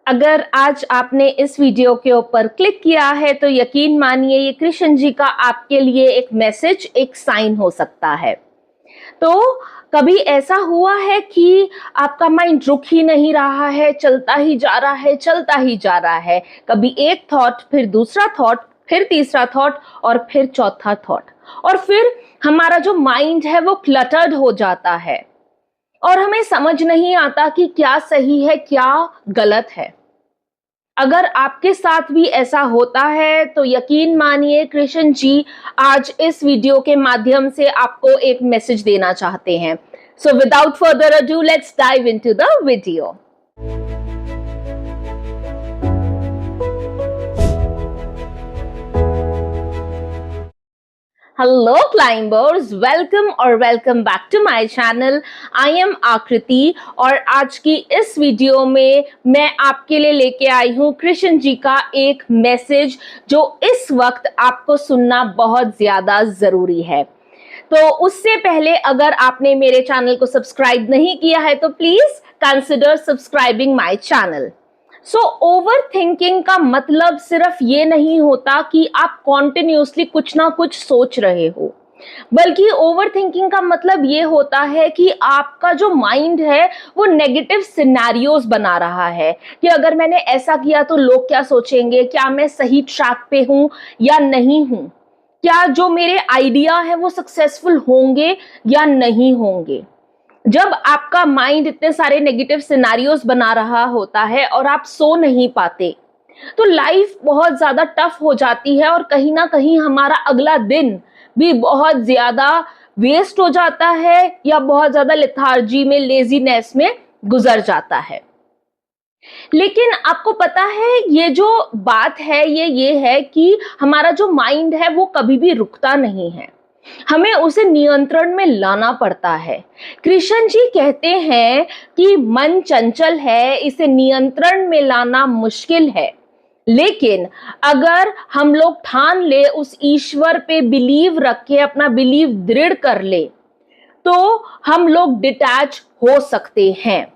अगर आज आपने इस वीडियो के ऊपर क्लिक किया है तो यकीन मानिए ये कृष्ण जी का आपके लिए एक मैसेज, एक साइन हो सकता है। तो कभी ऐसा हुआ है कि आपका माइंड रुक ही नहीं रहा है, चलता ही जा रहा है, चलता ही जा रहा है। कभी एक थॉट, फिर दूसरा थॉट, फिर तीसरा थॉट और फिर चौथा थॉट, और फिर हमारा जो माइंड है वो क्लटर्ड हो जाता है और हमें समझ नहीं आता कि क्या सही है, क्या गलत है। अगर आपके साथ भी ऐसा होता है तो यकीन मानिए कृष्ण जी आज इस वीडियो के माध्यम से आपको एक मैसेज देना चाहते हैं। So without further ado let's dive into the video. Hello climbers, welcome और welcome back to my channel. I am Aakriti और आज की इस वीडियो में मैं आपके लिए लेके आई हूँ कृष्ण जी का एक मैसेज जो इस वक्त आपको सुनना बहुत ज़्यादा ज़रूरी है। तो उससे पहले अगर आपने मेरे चैनल को सब्सक्राइब नहीं किया है तो please consider subscribing my channel. So over thinking का मतलब सिर्फ ये नहीं होता कि आप कॉन्टिन्यूसली कुछ ना कुछ सोच रहे हो, बल्कि ओवर थिंकिंग का मतलब ये होता है कि आपका जो माइंड है वो नेगेटिव सिनेरियोज बना रहा है कि अगर मैंने ऐसा किया तो लोग क्या सोचेंगे, क्या मैं सही ट्रैक पे हूँ या नहीं हूँ, क्या जो मेरे आइडिया है वो सक्सेसफुल होंगे या नहीं होंगे। जब आपका माइंड इतने सारे नेगेटिव सिनेरियोज बना रहा होता है और आप सो नहीं पाते तो लाइफ बहुत ज्यादा टफ हो जाती है और कहीं ना कहीं हमारा अगला दिन भी बहुत ज्यादा वेस्ट हो जाता है या बहुत ज्यादा लेथार्जी में, लेजीनेस में गुजर जाता है। लेकिन आपको पता है ये जो बात है ये है कि हमारा जो माइंड है वो कभी भी रुकता नहीं है, हमें उसे नियंत्रण में लाना पड़ता है। कृष्ण जी कहते हैं कि मन चंचल है, इसे नियंत्रण में लाना मुश्किल है, लेकिन अगर हम लोग ठान ले, उस ईश्वर पे बिलीव रख के अपना बिलीव दृढ़ कर ले तो हम लोग डिटैच हो सकते हैं।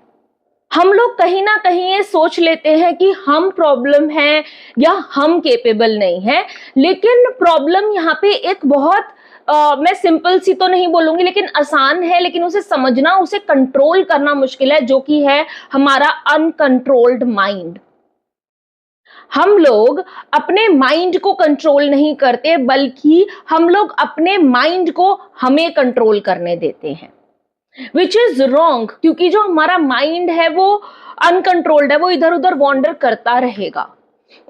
हम लोग कहीं ना कहीं ये सोच लेते हैं कि हम प्रॉब्लम है या हम केपेबल नहीं है, लेकिन प्रॉब्लम यहाँ पे एक बहुत मैं सिंपल सी तो नहीं बोलूंगी लेकिन आसान है, लेकिन उसे समझना, उसे कंट्रोल करना मुश्किल है, जो कि है हमारा अनकंट्रोल्ड माइंड। हम लोग अपने माइंड को कंट्रोल नहीं करते, बल्कि हम लोग अपने माइंड को हमें कंट्रोल करने देते हैं, विच इज रॉन्ग, क्योंकि जो हमारा माइंड है वो अनकंट्रोल्ड है, वो इधर उधर वॉन्डर करता रहेगा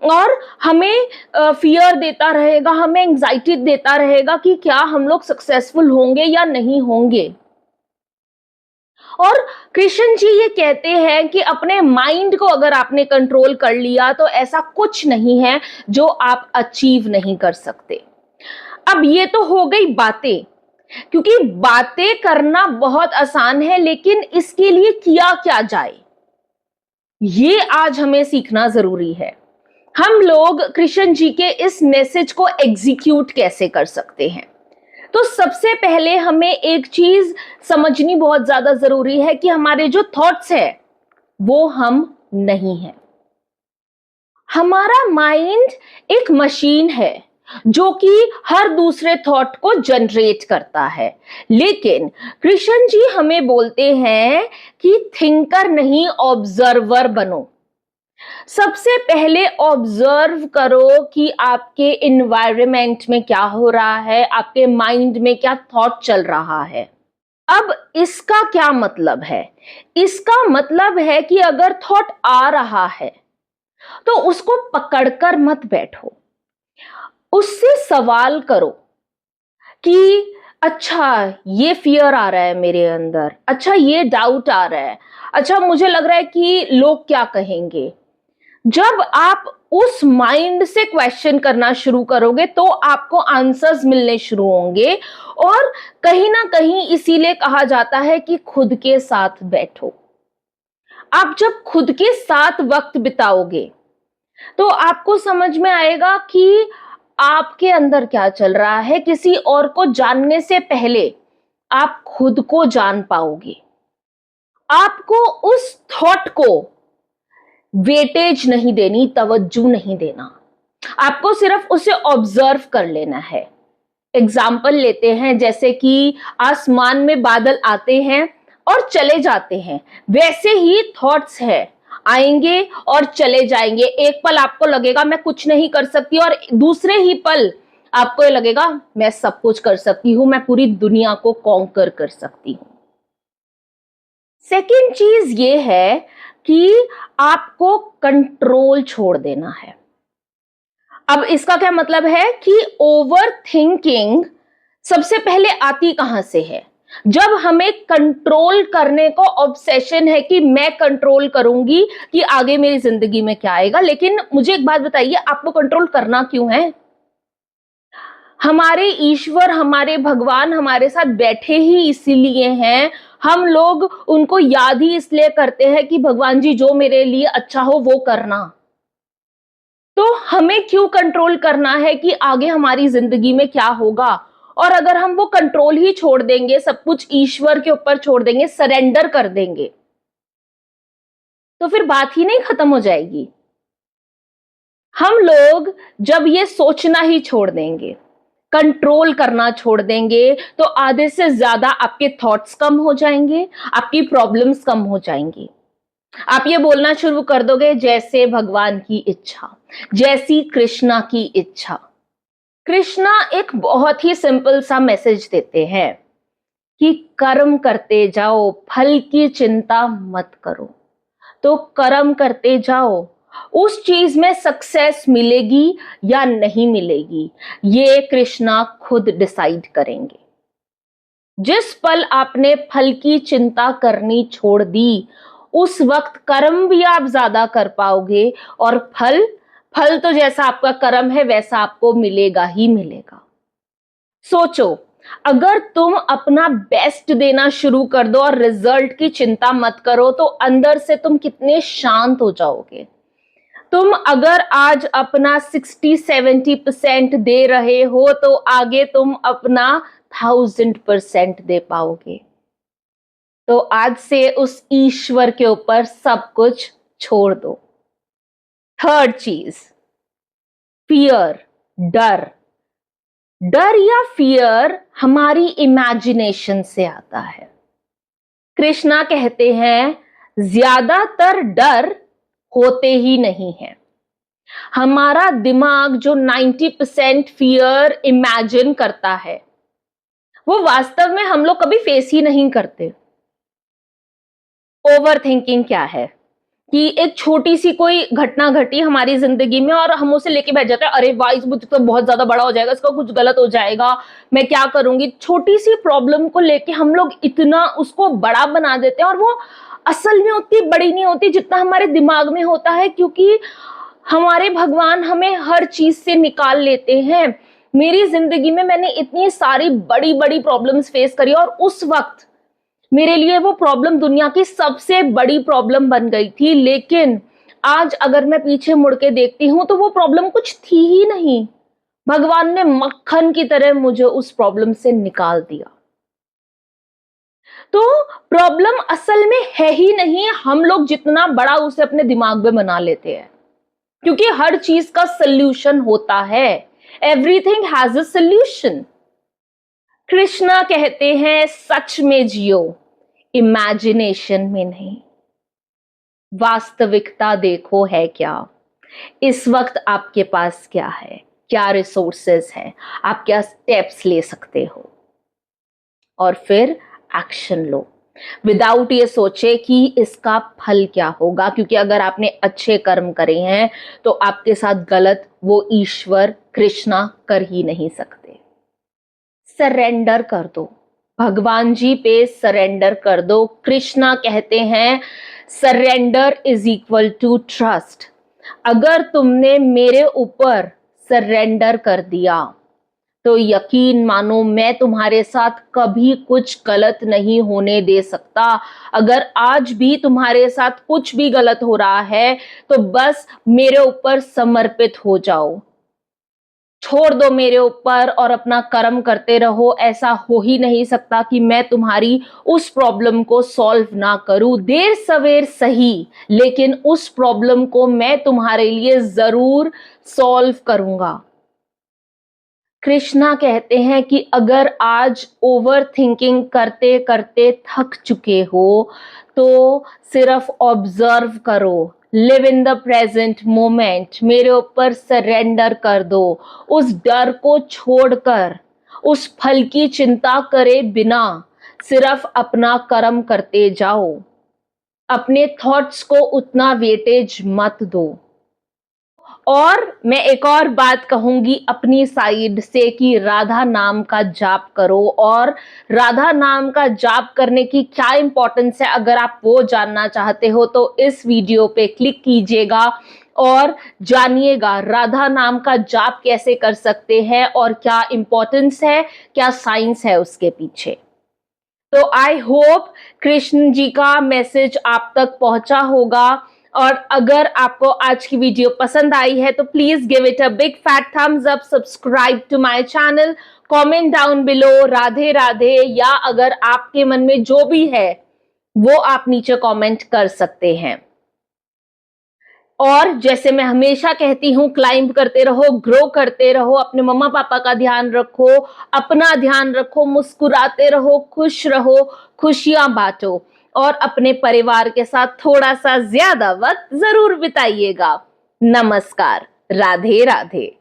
और हमें फियर देता रहेगा, हमें एंजाइटी देता रहेगा कि क्या हम लोग सक्सेसफुल होंगे या नहीं होंगे। और कृष्ण जी ये कहते हैं कि अपने माइंड को अगर आपने कंट्रोल कर लिया तो ऐसा कुछ नहीं है जो आप अचीव नहीं कर सकते। अब ये तो हो गई बातें, क्योंकि बातें करना बहुत आसान है, लेकिन इसके लिए किया क्या जाए ये आज हमें सीखना जरूरी है। हम लोग कृष्ण जी के इस मैसेज को एग्जीक्यूट कैसे कर सकते हैं? तो सबसे पहले हमें एक चीज समझनी बहुत ज्यादा जरूरी है कि हमारे जो थॉट्स है वो हम नहीं है। हमारा माइंड एक मशीन है जो कि हर दूसरे थॉट को जनरेट करता है, लेकिन कृष्ण जी हमें बोलते हैं कि थिंकर नहीं, ऑब्जर्वर बनो। सबसे पहले ऑब्जर्व करो कि आपके इन्वायरमेंट में क्या हो रहा है, आपके माइंड में क्या थॉट चल रहा है। अब इसका क्या मतलब है? इसका मतलब है कि अगर थॉट आ रहा है तो उसको पकड़कर मत बैठो, उससे सवाल करो कि अच्छा ये फियर आ रहा है मेरे अंदर, अच्छा ये डाउट आ रहा है, अच्छा मुझे लग रहा है कि लोग क्या कहेंगे। जब आप उस माइंड से क्वेश्चन करना शुरू करोगे तो आपको आंसर्स मिलने शुरू होंगे, और कहीं ना कहीं इसीलिए कहा जाता है कि खुद के साथ बैठो। आप जब खुद के साथ वक्त बिताओगे तो आपको समझ में आएगा कि आपके अंदर क्या चल रहा है। किसी और को जानने से पहले आप खुद को जान पाओगे। आपको उस थॉट को वेटेज नहीं देनी, तवज्जो नहीं देना। आपको सिर्फ उसे ऑब्जर्व कर लेना है। एग्जाम्पल लेते हैं, जैसे कि आसमान में बादल आते हैं और चले जाते हैं, वैसे ही थॉट्स है, आएंगे और चले जाएंगे। एक पल आपको लगेगा मैं कुछ नहीं कर सकती, और दूसरे ही पल आपको ये लगेगा मैं सब कुछ कर सकती हूं, मैं पूरी दुनिया को कॉन्कर कर सकती हूं। सेकेंड चीज ये है कि आपको कंट्रोल छोड़ देना है। अब इसका क्या मतलब है कि ओवर थिंकिंग सबसे पहले आती कहां से है? जब हमें कंट्रोल करने को ऑब्सेशन है कि मैं कंट्रोल करूंगी कि आगे मेरी जिंदगी में क्या आएगा। लेकिन मुझे एक बात बताइए, आपको कंट्रोल करना क्यों है? हमारे ईश्वर, हमारे भगवान हमारे साथ बैठे ही इसीलिए हैं। हम लोग उनको याद ही इसलिए करते हैं कि भगवान जी जो मेरे लिए अच्छा हो वो करना। तो हमें क्यों कंट्रोल करना है कि आगे हमारी जिंदगी में क्या होगा? और अगर हम वो कंट्रोल ही छोड़ देंगे, सब कुछ ईश्वर के ऊपर छोड़ देंगे, सरेंडर कर देंगे, तो फिर बात ही नहीं खत्म हो जाएगी। हम लोग जब ये सोचना ही छोड़ देंगे, कंट्रोल करना छोड़ देंगे, तो आधे से ज्यादा आपके थॉट्स कम हो जाएंगे, आपकी प्रॉब्लम्स कम हो जाएंगी। आप ये बोलना शुरू कर दोगे जैसे भगवान की इच्छा, जैसी कृष्णा की इच्छा। कृष्णा एक बहुत ही सिंपल सा मैसेज देते हैं कि कर्म करते जाओ, फल की चिंता मत करो। तो कर्म करते जाओ, उस चीज में सक्सेस मिलेगी या नहीं मिलेगी, ये कृष्णा खुद डिसाइड करेंगे। जिस पल आपने फल की चिंता करनी छोड़ दी, उस वक्त कर्म भी आप ज्यादा कर पाओगे, और फल फल तो जैसा आपका कर्म है वैसा आपको मिलेगा ही मिलेगा। सोचो, अगर तुम अपना बेस्ट देना शुरू कर दो और रिजल्ट की चिंता मत करो, तो अंदर से तुम कितने शांत हो जाओगे। तुम अगर आज अपना 60-70% दे रहे हो, तो आगे तुम अपना 1000% दे पाओगे। तो आज से उस ईश्वर के ऊपर सब कुछ छोड़ दो। थर्ड चीज, फियर, डर। डर या फियर हमारी इमेजिनेशन से आता है। कृष्णा कहते हैं ज्यादातर डर होते ही नहीं है। हमारा दिमाग जो 90% फियर इमेजिन करता है, वो वास्तव में हम लोग कभी फेस ही नहीं करते। ओवर थिंकिंग क्या है कि एक छोटी सी कोई घटना घटी हमारी जिंदगी में और हम उसे लेके बैठ जाते हैं, अरे वाह, इस बुद्ध तो बहुत ज्यादा बड़ा हो जाएगा, इसका कुछ गलत हो जाएगा, मैं क्या करूंगी। छोटी सी प्रॉब्लम को लेके हम लोग इतना उसको बड़ा बना देते हैं, और वो असल में उतनी बड़ी नहीं होती जितना हमारे दिमाग में होता है, क्योंकि हमारे भगवान हमें हर चीज से निकाल लेते हैं। मेरी जिंदगी में मैंने इतनी सारी बड़ी बड़ी प्रॉब्लम्स फेस करी, और उस वक्त मेरे लिए वो प्रॉब्लम दुनिया की सबसे बड़ी प्रॉब्लम बन गई थी। लेकिन आज अगर मैं पीछे मुड़ के देखती हूं, तो वो प्रॉब्लम कुछ थी ही नहीं। भगवान ने मक्खन की तरह मुझे उस प्रॉब्लम से निकाल दिया। तो प्रॉब्लम असल में है ही नहीं, हम लोग जितना बड़ा उसे अपने दिमाग में बना लेते हैं, क्योंकि हर चीज का सल्यूशन होता है। Everything has a solution. Krishna कहते हैं सच में जियो, इमेजिनेशन में नहीं। वास्तविकता देखो है क्या, इस वक्त आपके पास क्या है, क्या रिसोर्सेज है, आप क्या स्टेप्स ले सकते हो, और फिर एक्शन लो विदाउट ये सोचे कि इसका फल क्या होगा। क्योंकि अगर आपने अच्छे कर्म करे हैं, तो आपके साथ गलत वो ईश्वर कृष्णा कर ही नहीं सकते। सरेंडर कर दो, भगवान जी पे सरेंडर कर दो। कृष्णा कहते हैं surrender is equal to trust. अगर तुमने मेरे ऊपर सरेंडर कर दिया, तो यकीन मानो मैं तुम्हारे साथ कभी कुछ गलत नहीं होने दे सकता। अगर आज भी तुम्हारे साथ कुछ भी गलत हो रहा है, तो बस मेरे ऊपर समर्पित हो जाओ। छोड़ दो मेरे ऊपर और अपना कर्म करते रहो। ऐसा हो ही नहीं सकता कि मैं तुम्हारी उस प्रॉब्लम को सॉल्व ना करूं। देर सवेर सही, लेकिन उस प्रॉब्लम को मैं तुम्हारे लिए जरूर सॉल्व करूंगा। कृष्णा कहते हैं कि अगर आज ओवर थिंकिंग करते करते थक चुके हो तो सिर्फ ऑब्जर्व करो, live in the present moment, मेरे ऊपर सरेंडर कर दो। उस डर को छोड़कर, उस फल की चिंता करे बिना सिर्फ अपना कर्म करते जाओ। अपने थॉट्स को उतना वेटेज मत दो। और मैं एक और बात कहूंगी अपनी साइड से कि राधा नाम का जाप करो। और राधा नाम का जाप करने की क्या इंपॉर्टेंस है, अगर आप वो जानना चाहते हो तो इस वीडियो पे क्लिक कीजिएगा और जानिएगा राधा नाम का जाप कैसे कर सकते हैं और क्या इंपॉर्टेंस है, क्या साइंस है उसके पीछे। तो आई होप कृष्ण जी का मैसेज आप तक पहुंचा होगा। और अगर आपको आज की वीडियो पसंद आई है तो please give it a big fat thumbs up, subscribe to my channel, comment down below Radhe Radhe, या अगर आपके मन में जो भी है वो आप नीचे कमेंट कर सकते हैं। और जैसे मैं हमेशा कहती हूँ, क्लाइंब करते रहो, ग्रो करते रहो, अपने मम्मा पापा का ध्यान रखो, अपना ध्यान रखो, मुस्कुराते रहो, खुश रहो, खुशियां बांटो और अपने परिवार के साथ थोड़ा सा ज्यादा वक्त जरूर बिताइएगा। नमस्कार, राधे राधे।